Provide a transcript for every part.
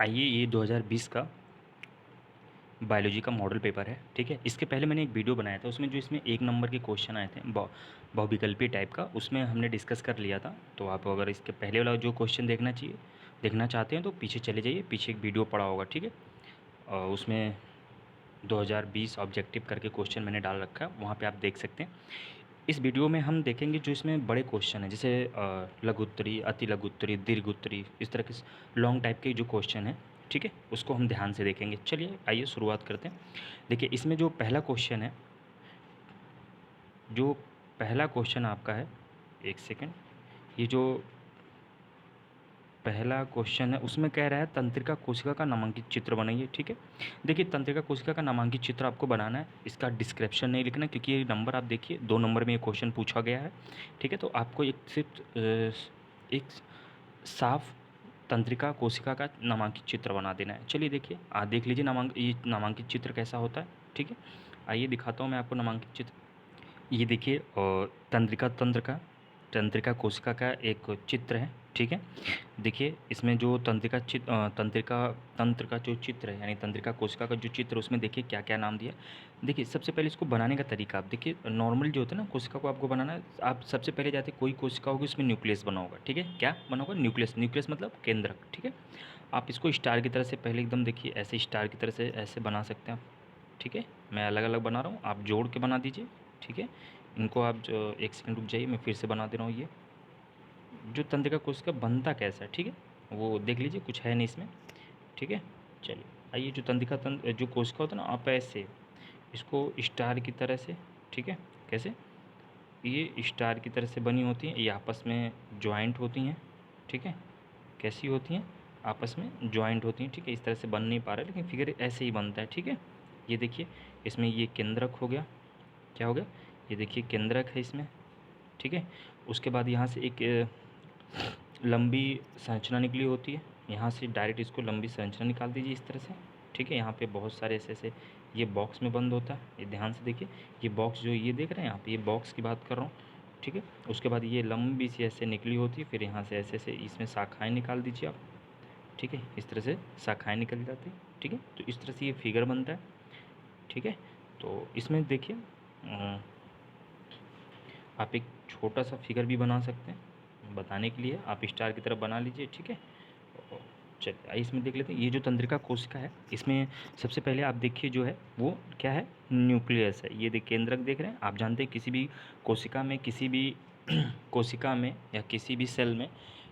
आइए, ये 2020 का बायोलॉजी का मॉडल पेपर है, ठीक है। इसके पहले मैंने एक वीडियो बनाया था, उसमें जो इसमें 1 नंबर के क्वेश्चन आए थे बहुविकल्पीय टाइप का, उसमें हमने डिस्कस कर लिया था। तो आप अगर इसके पहले वाला जो क्वेश्चन देखना चाहते हैं तो पीछे चले जाइए, पीछे एक वीडियो पड़ा होगा, ठीक है। उसमें 2020 ऑब्जेक्टिव करके क्वेश्चन मैंने डाल रखा है, वहाँ पे आप देख सकते हैं। इस वीडियो में हम देखेंगे जो इसमें बड़े क्वेश्चन हैं, जैसे लघु उत्तरी, अति लघु उत्तरी, दीर्घ उत्तरी, इस तरह के लॉन्ग टाइप के जो क्वेश्चन हैं, ठीक है, उसको हम ध्यान से देखेंगे। चलिए आइए शुरुआत करते हैं। देखिए, इसमें जो पहला क्वेश्चन है, जो पहला क्वेश्चन आपका है, एक सेकेंड, ये जो पहला क्वेश्चन है उसमें कह रहा है तंत्रिका कोशिका का नामांकित चित्र बनाइए, ठीक है। देखिए, तंत्रिका कोशिका का नामांकित चित्र आपको बनाना है, इसका डिस्क्रिप्शन नहीं लिखना, क्योंकि ये नंबर आप देखिए 2 नंबर में ये क्वेश्चन पूछा गया है, ठीक है। तो आपको एक सिर्फ एक साफ तंत्रिका कोशिका का नामांकित चित्र बना देना है। चलिए देखिए, देख लीजिए ये नामांकित चित्र कैसा होता है, ठीक है। आइए दिखाता हूँ मैं आपको नामांकित चित्र। ये देखिए, तंत्रिका कोशिका का एक चित्र है, ठीक है। देखिए, इसमें जो तंत्र का जो चित्र है, यानी तंत्रिका कोशिका का जो चित्र, उसमें देखिए क्या क्या नाम दिया है। देखिए, सबसे पहले इसको बनाने का तरीका आप देखिए। नॉर्मल जो होता है ना, कोशिका को आपको बनाना है, आप सबसे पहले जाते कोई कोशिका होगी उसमें न्यूक्लियस बना होगा, ठीक है। क्या बना होगा? न्यूक्लियस। न्यूक्लियस मतलब केंद्रक, ठीक है। आप इसको स्टार की तरह से पहले एकदम देखिए, ऐसे स्टार की तरह से ऐसे बना सकते हैं आप, ठीक है। मैं अलग अलग बना रहा हूँ, आप जोड़ के बना दीजिए, ठीक है। इनको आप जो एक सेकंड रुक जाइए, मैं फिर से बना दे रहा हूँ। ये जो तंत्रिका कोशिका बनता कैसा है, ठीक है, वो देख लीजिए, कुछ है नहीं इसमें, ठीक है। चलिए आइए, जो जो कोशिका होता है ना, आप ऐसे इसको स्टार की तरह से, ठीक है, कैसे, ये स्टार की तरह से बनी होती हैं, ये आपस में ज्वाइंट होती हैं, ठीक है। कैसी होती हैं? आपस में ज्वाइंट होती हैं, ठीक है। इस तरह से बन नहीं पा रहा है, लेकिन फिगर ऐसे ही बनता है, ठीक है। ये देखिए, इसमें ये केंद्रक हो गया, क्या हो गया? ये देखिए केंद्रक है इसमें, ठीक है। उसके बाद यहाँ से एक लंबी संरचना निकली होती है, यहाँ से डायरेक्ट इसको लंबी संरचना निकाल दीजिए इस तरह से, ठीक है। यहाँ पे बहुत सारे ऐसे ऐसे ये बॉक्स में बंद होता है, ये ध्यान से देखिए। ये बॉक्स जो ये देख रहे हैं आप, ये बॉक्स की बात कर रहा हूँ, ठीक है। उसके बाद ये लंबी सी ऐसे निकली होती है, फिर यहाँ से ऐसे ऐसे इसमें शाखाएँ निकाल दीजिए आप, ठीक है। इस तरह से शाखाएँ निकल जाती हैं, ठीक है। तो इस तरह से ये फिगर बनता है, ठीक है। तो इसमें देखिए, आप एक छोटा सा फिगर भी बना सकते हैं, बताने के लिए आप स्टार की तरफ बना लीजिए, ठीक है। चलिए आइए इसमें देख लेते हैं। ये जो तंत्रिका कोशिका है, इसमें सबसे पहले आप देखिए जो है वो क्या है, न्यूक्लियस है। ये देखिए केंद्रक देख रहे हैं, आप जानते हैं किसी भी कोशिका में, किसी भी कोशिका में या किसी भी सेल में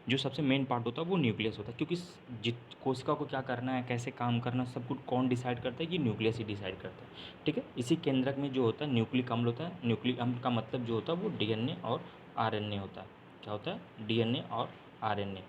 जो सबसे मेन पार्ट होता है वो न्यूक्लियस होता है, क्योंकि जित कोशिका को क्या करना है, कैसे काम करना है, सब कुछ कौन डिसाइड करता है? ये न्यूक्लियस ही डिसाइड करता है, ठीक है। इसी केंद्रक में जो होता है न्यूक्लिक अम्ल होता है। न्यूक्लिक अम्ल का मतलब जो होता है वो डीएनए और आरएनए होता है। क्या होता है? डीएनए और आरएनए।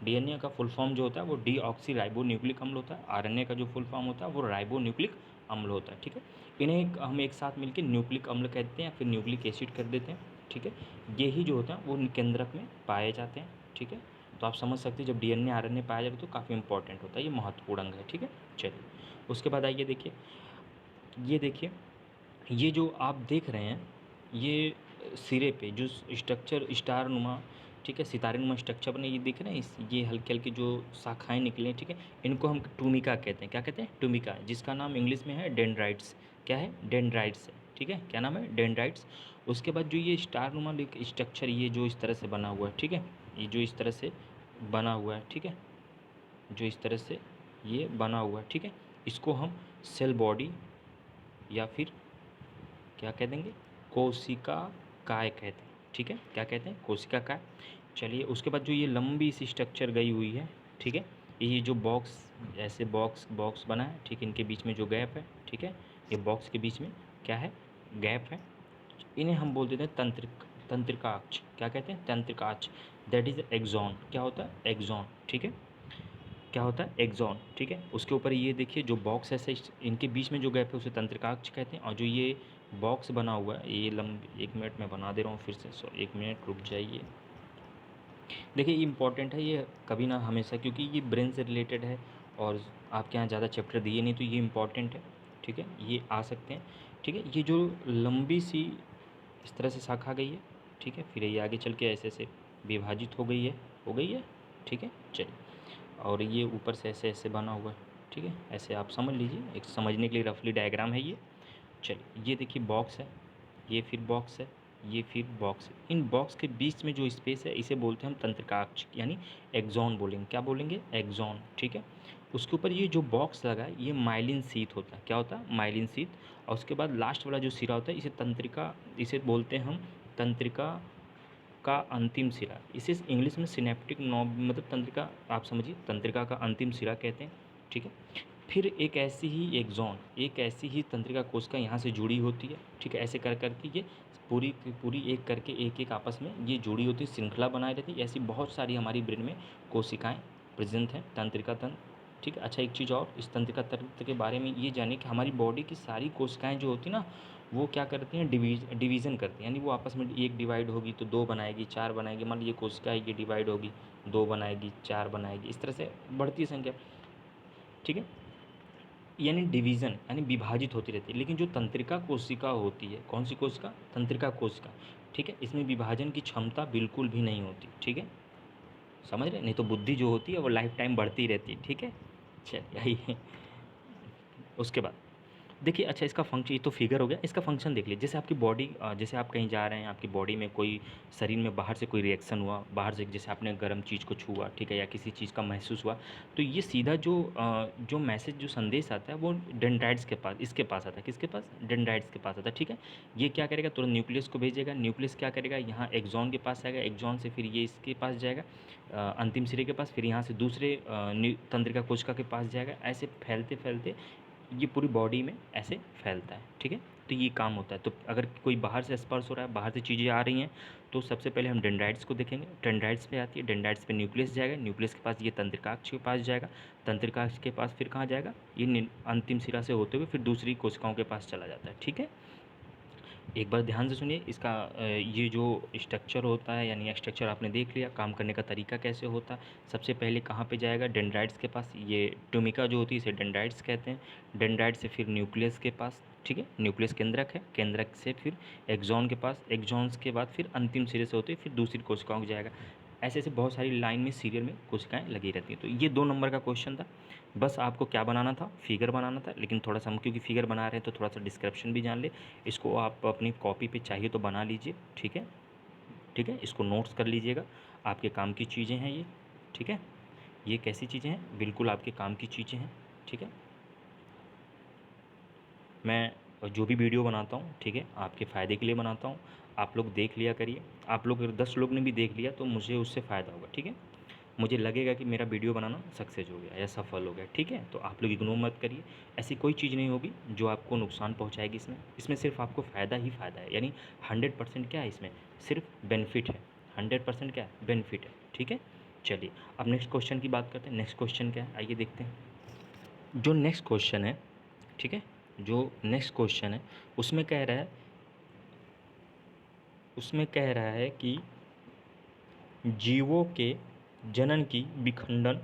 डीएनए का फुल फॉर्म जो होता है वो डीऑक्सी राइबो न्यूक्लिक अम्ल होता है। आरएनए का जो फुल फॉर्म होता है वो राइबो न्यूक्लिक अम्ल होता है, ठीक है। इन्हें हम एक साथ मिलकर न्यूक्लिक अम्ल कहते हैं या फिर न्यूक्लिक एसिड कर देते हैं, ठीक है। ये ही जो होता है वो केंद्रक में पाए जाते हैं, ठीक है। तो आप समझ सकते हैं जब डीएनए आरएनए पाया जाता है तो काफ़ी इंपॉर्टेंट होता है, ये महत्वपूर्ण अंग है, ठीक है। चलिए उसके बाद आइए देखिए, ये देखिए, ये जो आप देख रहे हैं, ये सिरे पे जो स्ट्रक्चर स्टार नुमा, ठीक है, सितारे नुमा स्ट्रक्चर बने, ये दिख रहे हैं, इस ये हल्के हल्के जो शाखाएं निकले हैं, ठीक है। इनको हम टूमिका कहते हैं। क्या कहते हैं? टूमिका, जिसका नाम इंग्लिश में है डेंड्राइट्स। क्या है? डेंड्राइट्स है, ठीक है। क्या नाम है? डेंड्राइट्स। उसके बाद जो ये स्टार नुमा स्ट्रक्चर, ये जो इस तरह से बना हुआ है, ठीक है, ये जो इस तरह से बना हुआ है, ठीक है, जो इस तरह से ये बना हुआ है, ठीक है, इसको हम सेल बॉडी या फिर क्या कह देंगे? कोशिका काय कहते हैं, ठीक है। क्या कहते हैं? कोशिका काय। चलिए उसके बाद जो ये लंबी सी स्ट्रक्चर गई हुई है, ठीक है, ये जो बॉक्स, ऐसे बॉक्स बॉक्स बना है, ठीक है, इनके बीच में जो गैप है, ठीक है, ये बॉक्स के बीच में क्या है? गैप है। इन्हें हम बोल देते हैं तंत्रिकाक्ष। क्या कहते हैं? तंत्रिकाक्ष। That is axon. क्या होता है? एक्सॉन, ठीक है। क्या होता है? एक्सॉन, ठीक है। उसके ऊपर ये देखिए जो बॉक्स है, इनके बीच में जो गैप है उसे तंत्रिकाक्ष कहते हैं। और जो ये बॉक्स बना हुआ है, ये लंबी, 1 मिनट में बना दे रहा हूँ फिर से, 1 मिनट रुक जाइए। देखिए ये इंपॉर्टेंट है, ये कभी ना हमेशा, क्योंकि ये ब्रेन से रिलेटेड है और आपके यहाँ ज़्यादा चैप्टर दिए नहीं, तो ये इंपॉर्टेंट है, ठीक है, ये आ सकते हैं, ठीक है। ये जो लंबी सी इस तरह से शाखा गई है, ठीक है, फिर ये आगे चल के ऐसे ऐसे विभाजित हो गई है, ठीक है। चलिए और ये ऊपर से ऐसे ऐसे बना हुआ है, ठीक है, ऐसे आप समझ लीजिए, एक समझने के लिए रफली डायग्राम है ये। चलिए ये देखिए बॉक्स है, ये फिर बॉक्स है, ये फिर बॉक्स है। इन बॉक्स के बीच में जो स्पेस है इसे बोलते हैं हम तंत्रिकाक्ष, यानी एक्सॉन बोलेंगे। क्या बोलेंगे? एक्सॉन, ठीक है। उसके ऊपर ये जो बॉक्स लगा है ये माइलिन शीथ होता है। क्या होता है? Myelin sheath. और उसके बाद लास्ट वाला जो सिरा होता है इसे तंत्रिका, इसे बोलते हैं हम तंत्रिका का अंतिम सिरा। इसे इंग्लिश में सिनेप्टिक नॉब, मतलब तंत्रिका, आप समझिए तंत्रिका का अंतिम सिरा कहते हैं, ठीक है। फिर एक ऐसी ही एक्सॉन, एक ऐसी ही तंत्रिका कोशिका यहाँ से जुड़ी होती है, ठीक है। ऐसे कर करके ये पूरी की पूरी एक करके एक एक आपस में ये जुड़ी होती है, श्रृंखला बनाई रहती है। ऐसी बहुत सारी हमारी ब्रेन में कोशिकाएं प्रेजेंट हैं, तंत्रिका तंत्र, ठीक है। अच्छा एक चीज़ और इस तंत्रिका तंत्र के बारे में ये जानिए कि हमारी बॉडी की सारी कोशिकाएं जो होती हैं ना, वो क्या करती हैं? डिवीज़न करती हैं, यानी वो आपस में एक डिवाइड होगी तो दो बनाएगी, चार बनाएगी। मान लीजिए कोशिका है, ये डिवाइड होगी, दो बनाएगी, चार बनाएगी, इस तरह से बढ़ती है संख्या, ठीक है। यानी डिवीज़न यानी विभाजित होती रहती है। लेकिन जो तंत्रिका कोशिका होती है, कौन सी कोशिका? तंत्रिका कोशिका, ठीक है। इसमें विभाजन की क्षमता बिल्कुल भी नहीं होती, ठीक है। समझ रहे? नहीं तो बुद्धि जो होती है वो लाइफ टाइम बढ़ती रहती है, ठीक है। चलिए आइए उसके बाद देखिए। अच्छा इसका फंक्शन, ये तो फिगर हो गया, इसका फंक्शन देख लीजिए। जैसे आपकी बॉडी, जैसे आप कहीं जा रहे हैं, आपकी बॉडी में कोई शरीर में बाहर से कोई रिएक्शन हुआ, बाहर से जैसे आपने गर्म चीज़ को छुआ, ठीक है, या किसी चीज़ का महसूस हुआ, तो ये सीधा जो मैसेज, जो संदेश आता है वो डेंड्राइट्स के पास, इसके पास आता है। किसके पास? डेंड्राइट्स के पास आता है, ठीक है। ये क्या करेगा? तुरंत न्यूक्लियस को भेजेगा, न्यूक्लियस क्या करेगा? यहाँ एक्सॉन के पास आएगा, एक्सॉन से फिर ये इसके पास जाएगा, अंतिम सिरे के पास, फिर यहाँ से दूसरे तंत्रिका कोशिका के पास जाएगा। ऐसे फैलते फैलते ये पूरी बॉडी में ऐसे फैलता है, ठीक है। तो ये काम होता है। तो अगर कोई बाहर से स्पर्श हो रहा है, बाहर से चीज़ें आ रही हैं, तो सबसे पहले हम डेंड्राइट्स को देखेंगे। डेंड्राइट्स पे आती है, डेंड्राइट्स पे न्यूक्लियस जाएगा, न्यूक्लियस के पास ये तंत्रिकाक्ष के पास जाएगा, तंत्रिकाक्ष के पास फिर कहाँ जाएगा? ये अंतिम सिरा से होते हुए फिर दूसरी कोशिकाओं के पास चला जाता है, ठीक है। एक बार ध्यान से सुनिए इसका, ये जो स्ट्रक्चर होता है, यानी स्ट्रक्चर आपने देख लिया, काम करने का तरीका कैसे होता है। सबसे पहले कहाँ पे जाएगा? डेंड्राइट्स के पास। ये टुमिका जो होती है इसे डेंड्राइट्स कहते हैं। डेंड्राइट से फिर न्यूक्लियस के पास, ठीक है, न्यूक्लियस केंद्रक है, केंद्रक से फिर एक्सॉन के पास, एक्सॉन्स के बाद फिर अंतिम सिरे से होते फिर दूसरी कोशिकाओं को जाएगा। ऐसे ऐसे बहुत सारी लाइन में, सीरियल में कोशिकाएं लगी रहती हैं। तो ये 2 नंबर का क्वेश्चन था। बस आपको क्या बनाना था? फिगर बनाना था। लेकिन थोड़ा सा हम क्योंकि फिगर बना रहे हैं तो थोड़ा सा डिस्क्रिप्शन भी जान ले। इसको आप अपनी कॉपी पे चाहिए तो बना लीजिए, ठीक है, ठीक है। इसको नोट्स कर लीजिएगा, आपके काम की चीज़ें हैं ये, ठीक है। ये कैसी चीज़ें हैं? बिल्कुल आपके काम की चीज़ें हैं, ठीक है। मैं जो भी वीडियो बनाता हूँ, ठीक है, आपके फ़ायदे के लिए बनाता हूँ। आप लोग देख लिया करिए। आप लोग अगर 10 लोग ने भी देख लिया तो मुझे उससे फ़ायदा होगा, ठीक है। मुझे लगेगा कि मेरा वीडियो बनाना सक्सेस हो गया या सफल हो गया, ठीक है। तो आप लोग इग्नोर मत करिए। ऐसी कोई चीज़ नहीं होगी जो आपको नुकसान पहुंचाएगी। इसमें इसमें सिर्फ आपको फ़ायदा ही फ़ायदा है, यानी 100% क्या है इसमें? सिर्फ बेनिफिट है। 100% क्या है? बेनिफिट है, ठीक है। चलिए अब नेक्स्ट क्वेश्चन की बात करते हैं। नेक्स्ट क्वेश्चन क्या है आइए देखते हैं। जो नेक्स्ट क्वेश्चन है, ठीक है, जो नेक्स्ट क्वेश्चन है उसमें कह रहा है कि जीवों के जनन की विखंडन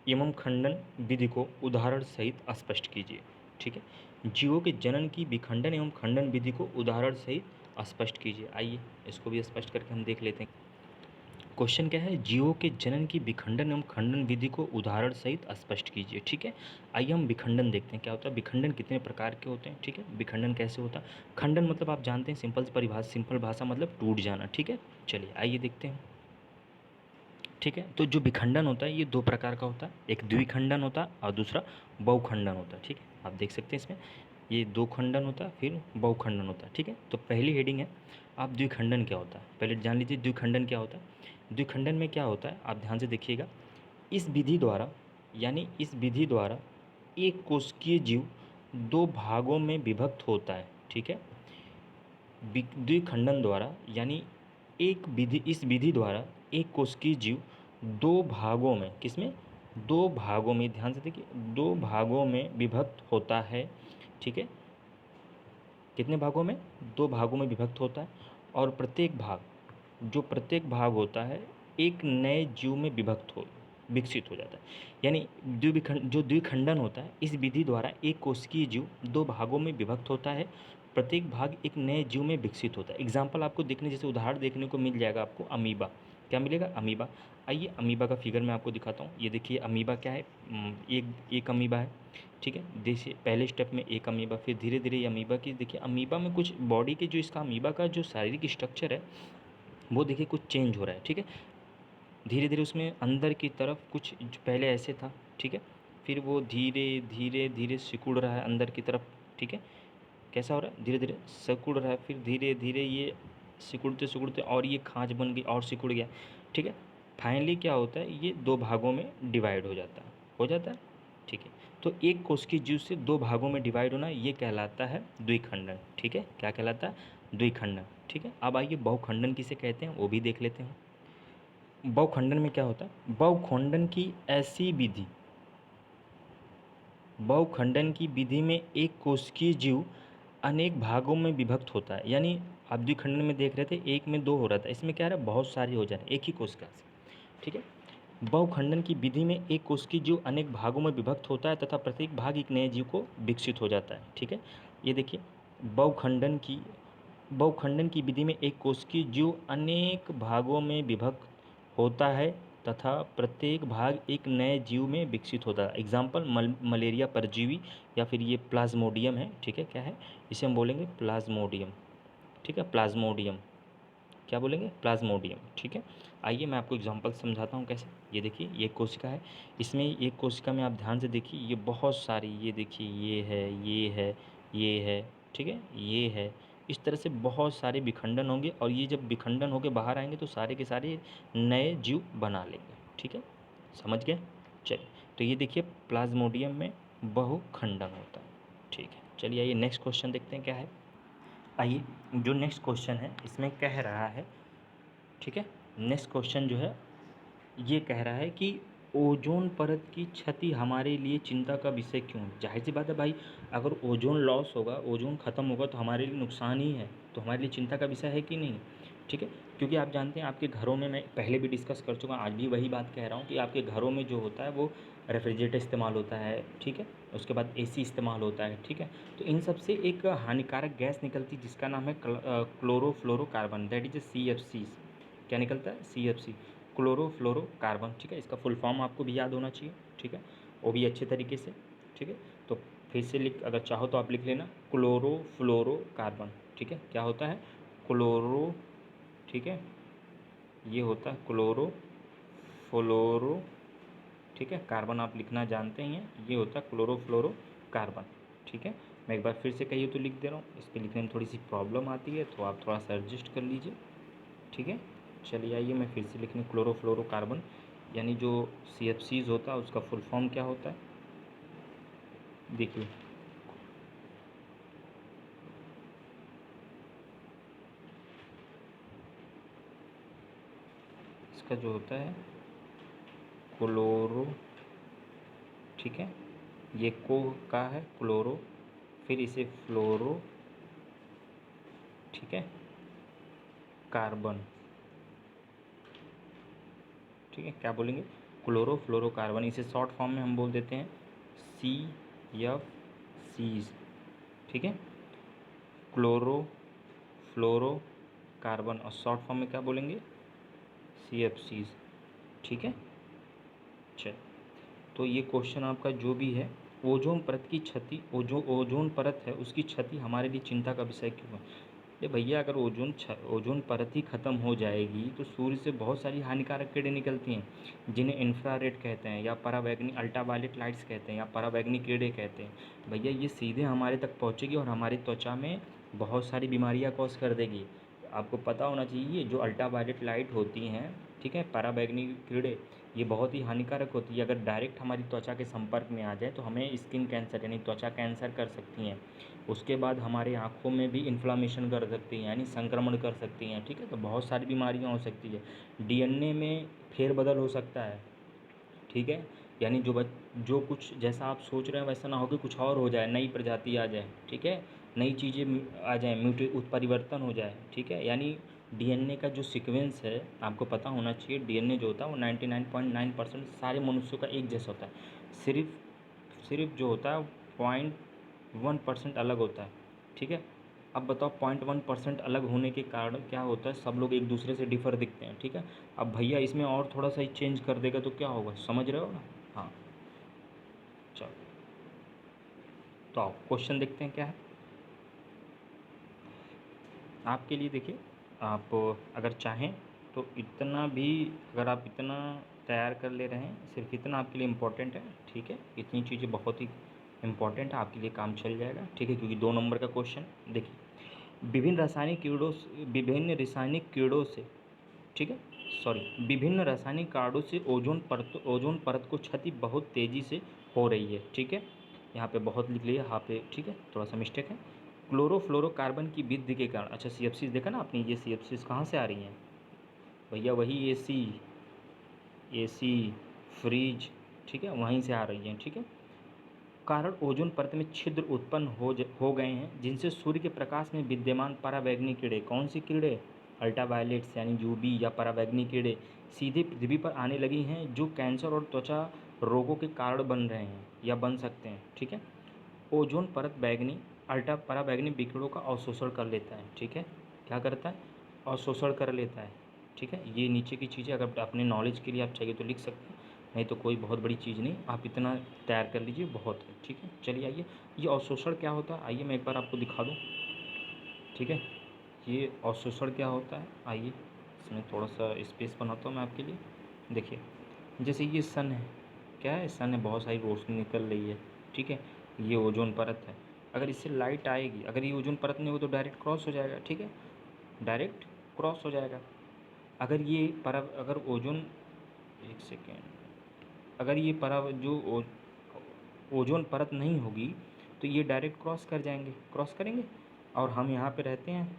एवं खंडन विधि को उदाहरण सहित स्पष्ट कीजिए, ठीक है। जीवों के जनन की विखंडन एवं खंडन विधि को उदाहरण सहित स्पष्ट कीजिए। आइए इसको भी स्पष्ट करके हम देख लेते हैं। क्वेश्चन क्या है? जीवों के जनन की विखंडन एवं खंडन विधि को उदाहरण सहित स्पष्ट कीजिए, ठीक है। आइए हम विखंडन देखते हैं क्या होता है। विखंडन कितने प्रकार के होते हैं, ठीक है। विखंडन कैसे होता है? खंडन मतलब आप जानते हैं, सिंपल परिभाषा, सिंपल भाषा मतलब टूट जाना, ठीक है। चलिए आइए देखते हैं, ठीक है। तो जो विखंडन होता है ये 2 प्रकार का होता है। एक द्विखंडन होता है और दूसरा बहुखंडन होता है, ठीक है। आप देख सकते हैं इसमें ये 2 खंडन होता है, फिर बहुखंडन होता है, ठीक है। तो पहली हेडिंग है, आप द्विखंडन क्या होता है पहले जान लीजिए। द्विखंडन क्या होता है? द्विखंडन में क्या होता है आप ध्यान से देखिएगा। इस विधि द्वारा, यानी इस विधि द्वारा एक कोशिकीय जीव 2 भागों में विभक्त होता है, ठीक है। द्विखंडन द्वारा, यानी इस विधि द्वारा एक कोशिकीय जीव 2 भागों में, किसमें? 2 भागों में, ध्यान से देखिए, 2 भागों में विभक्त होता है, ठीक है। कितने भागों में? 2 भागों में विभक्त होता है। और प्रत्येक भाग होता है एक नए जीव में विकसित हो जाता है। यानी जो द्विखंडन होता है, इस विधि द्वारा एक कोशिकीय जीव 2 भागों में विभक्त होता है, प्रत्येक भाग एक नए जीव में विकसित होता है। एग्जाम्पल आपको देखने, जैसे उदाहरण देखने को मिल जाएगा आपको अमीबा, क्या मिलेगा? अमीबा। आइए अमीबा का फिगर मैं आपको दिखाता हूँ। ये देखिए अमीबा क्या है, एक एक अमीबा है, ठीक है। देखिए पहले स्टेप में एक अमीबा, फिर धीरे धीरे ये अमीबा की, देखिए अमीबा में कुछ बॉडी के जो इसका अमीबा का जो शारीरिक स्ट्रक्चर है वो देखिए कुछ चेंज हो रहा है, ठीक है। धीरे धीरे उसमें अंदर की तरफ कुछ पहले ऐसे था, ठीक है, फिर वो धीरे धीरे धीरे सिकुड़ रहा है अंदर की तरफ, ठीक है। कैसा हो रहा है? धीरे धीरे सिकुड़ रहा है, फिर धीरे धीरे ये सिकुड़ते सिकुड़ते और ये खांच बन गई और सिकुड़ गया, ठीक है। फाइनली क्या होता है, ये दो भागों में डिवाइड हो जाता है, ठीक है। तो एक कोशिकीय जीव से दो भागों में डिवाइड होना ये कहलाता है द्विखंडन, ठीक है। क्या कहलाता है? द्विखंडन, ठीक है। अब आइए बहुखंडन किसे कहते हैं वो भी देख लेते हैं। बहुखंडन में क्या होता है? बहुखंडन की ऐसी विधि, बहुखंडन की विधि में एक कोशिकीय जीव अनेक भागों में विभक्त होता है। यानी आप द्विखंडन में देख रहे थे एक में दो हो रहा था, इसमें क्या है, बहुत सारी हो जा रही है एक ही कोशिका से, ठीक है। बहुखंडन की विधि में एक कोशिकीय जीव अनेक भागों में विभक्त होता है तथा प्रत्येक भाग एक नए जीव को विकसित हो जाता है, ठीक है। ये देखिए बहुखंडन की विधि में एक कोशिकीय जीव अनेक भागों में विभक्त होता है तथा प्रत्येक भाग एक नए जीव में विकसित होता है। एग्जाम्पल मलेरिया परजीवी या फिर ये प्लाज्मोडियम है, ठीक है। क्या है? इसे हम बोलेंगे प्लाज्मोडियम, ठीक है। प्लाज्मोडियम, क्या बोलेंगे? प्लाज्मोडियम, ठीक है। आइए मैं आपको एग्जांपल समझाता हूँ कैसे। ये देखिए ये कोशिका है, इसमें एक कोशिका में आप ध्यान से देखिए ये बहुत सारी, ये देखिए ये है, ये है, ये है, ठीक है, ये है। इस तरह से बहुत सारे विखंडन होंगे और ये जब विखंडन होकर बाहर आएंगे तो सारे के सारे नए जीव बना लेंगे, ठीक है। समझ गए? चलिए, तो ये देखिए प्लाज्मोडियम में बहुखंडन होता है, ठीक है। चलिए आइए नेक्स्ट क्वेश्चन देखते हैं क्या है। आइए जो नेक्स्ट क्वेश्चन है इसमें कह रहा है, ठीक है, नेक्स्ट क्वेश्चन जो है ये कह रहा है कि ओजोन परत की क्षति हमारे लिए चिंता का विषय क्यों है? जाहिर सी बात है भाई, अगर ओजोन लॉस होगा, ओजोन ख़त्म होगा तो हमारे लिए नुकसान ही है, तो हमारे लिए चिंता का विषय है कि नहीं, ठीक है। क्योंकि आप जानते हैं आपके घरों में, मैं पहले भी डिस्कस कर चुका हूँ, आज भी वही बात कह रहा हूँ कि आपके घरों में जो होता है वो रेफ्रिजरेटर इस्तेमाल होता है, ठीक है। उसके बाद एसी इस्तेमाल होता है, ठीक है। तो इन सब से एक हानिकारक गैस निकलती है जिसका नाम है क्लोरोफ्लोरोकार्बन, दैट इज CFC। क्या निकलता है? CFC, क्लोरोफ्लोरोकार्बन, ठीक है। इसका फुल फॉर्म आपको भी याद होना चाहिए, ठीक है, वो भी अच्छे तरीके से, ठीक है। तो फिर से लिख, अगर चाहो तो आप लिख लेना क्लोरोफ्लोरोकार्बन, ठीक है। क्या होता है? क्लोरो, ठीक है, ये होता है क्लोरोफ्लोरो, ठीक है। कार्बन आप लिखना जानते ही हैं, ये होता है क्लोरोफ्लोरोकार्बन, ठीक है। मैं एक बार फिर से कहिए तो लिख दे रहा हूँ, इस पर लिखने में थोड़ी सी प्रॉब्लम आती है तो आप थोड़ा सा एडजस्ट कर लीजिए, ठीक है। चलिए आइए मैं फिर से लिखने, क्लोरोफ्लोरोकार्बन यानी जो CFCs होता है उसका फुल फॉर्म क्या होता है, देखिए इसका जो होता है क्लोरो, ठीक है, ये को का है क्लोरो, फिर इसे फ्लोरो, ठीक है, कार्बन, ठीक है। क्या बोलेंगे? क्लोरोफ्लोरोकार्बन, इसे शॉर्ट फॉर्म में हम बोल देते हैं CFCs, ठीक है। क्लोरोफ्लोरोकार्बन और शॉर्ट फॉर्म में क्या बोलेंगे? CFCs, ठीक है। चल, तो ये क्वेश्चन आपका जो भी है, ओजोन परत की क्षति, ओजोन परत है उसकी क्षति हमारे लिए चिंता का विषय क्यों है? ये भैया अगर ओजोन परत ही ख़त्म हो जाएगी तो सूर्य से बहुत सारी हानिकारक किरणें निकलती हैं जिन्हें इंफ्रारेड कहते हैं या पराबैंगनी अल्ट्रावायलेट लाइट्स कहते हैं या पराबैंगनी किरणें कहते हैं। भैया ये सीधे हमारे तक पहुँचेगी और हमारी त्वचा में बहुत सारी बीमारियाँ कॉज कर देगी। आपको पता होना चाहिए जो अल्ट्रावायलेट लाइट होती हैं, ठीक है, पराबैंगनी किरणें, ये बहुत ही हानिकारक होती है। अगर डायरेक्ट हमारी त्वचा के संपर्क में आ जाए तो हमें स्किन कैंसर यानी त्वचा कैंसर कर सकती हैं। उसके बाद हमारे आँखों में भी इन्फ्लामेशन कर सकती हैं यानी संक्रमण कर सकती हैं, ठीक है। तो बहुत सारी बीमारियाँ हो सकती है। DNA में फेरबदल हो सकता है, ठीक है, यानी जो कुछ जैसा आप सोच रहे हैं वैसा ना हो कि कुछ और हो जाए, नई प्रजाति आ जाए, ठीक है, नई चीज़ें आ जाएँ, उत्परिवर्तन हो जाए, ठीक है। यानी DNA का जो सीक्वेंस है आपको पता होना चाहिए, DNA जो होता है वो 99.9% सारे मनुष्यों का एक जैसा होता है। सिर्फ जो होता है 0.1% अलग होता है, ठीक है। अब बताओ 0.1% अलग होने के कारण क्या होता है, सब लोग एक दूसरे से डिफर दिखते हैं, ठीक है। अब भैया इसमें और थोड़ा सा ही चेंज कर देगा तो क्या होगा, समझ रहे हो ना। हाँ चलो, तो आओ क्वेश्चन देखते हैं क्या है आपके लिए। देखिए, आप अगर चाहें तो इतना भी, अगर आप इतना तैयार कर ले रहे हैं, सिर्फ इतना आपके लिए इम्पोर्टेंट है, ठीक है। इतनी चीज़ें बहुत ही इम्पोर्टेंट है, आपके लिए काम चल जाएगा, ठीक है, क्योंकि 2 नंबर का क्वेश्चन। देखिए, विभिन्न रासायनिक कीड़ों से, ठीक है, सॉरी, विभिन्न रासायनिक कारणों से ओजोन परत को क्षति बहुत तेज़ी से हो रही है, ठीक है। यहाँ पे बहुत लिख लिया यहाँ पे, ठीक है, थोड़ा सा मिस्टेक है। क्लोरोफ्लोरोकार्बन की वृद्धि के कारण, अच्छा CFCs देखा ना आपने, ये CFCs कहाँ से आ रही हैं भैया, वही AC फ्रिज, ठीक है, वहीं से आ रही हैं, ठीक है। कारण ओजोन परत में छिद्र उत्पन्न हो गए हैं, जिनसे सूर्य के प्रकाश में विद्यमान परावैंगनी कीड़े, कौन सी कीड़े, अल्ट्रावायलेट्स यानी UV या परावैंगनी कीड़े सीधे पृथ्वी पर आने लगी हैं, जो कैंसर और त्वचा रोगों के कारण बन रहे हैं या बन सकते हैं, ठीक है। ओजोन परत बैगनी अल्ट्रा पराबैंगनी विकिरणों का अवशोषण कर लेता है, ठीक है। क्या करता है, अवशोषण कर लेता है, ठीक है। ये नीचे की चीज़ें अगर अपने नॉलेज के लिए आप चाहिए तो लिख सकते हैं, नहीं तो कोई बहुत बड़ी चीज़ नहीं, आप इतना तैयार कर लीजिए, बहुत है, ठीक है। चलिए आइए, ये अवशोषण क्या होता है, आइए मैं एक बार आपको दिखा दूँ, ठीक है। ये अवशोषण क्या होता है, आइए इसमें थोड़ा सा स्पेस बनाता हूँ मैं आपके लिए। देखिए, जैसे ये सन है, क्या है, सन है, बहुत सारी रोशनी निकल रही है, ठीक है। ये ओजोन परत है, अगर इससे लाइट आएगी, अगर ये ओजोन परत नहीं हो तो डायरेक्ट क्रॉस हो जाएगा, ठीक है, डायरेक्ट क्रॉस हो जाएगा। अगर ये परत, अगर ओजोन, एक सेकेंड, अगर ये परत जो ओजोन परत नहीं होगी तो ये डायरेक्ट क्रॉस कर जाएंगे, क्रॉस करेंगे, और हम यहाँ पे रहते हैं,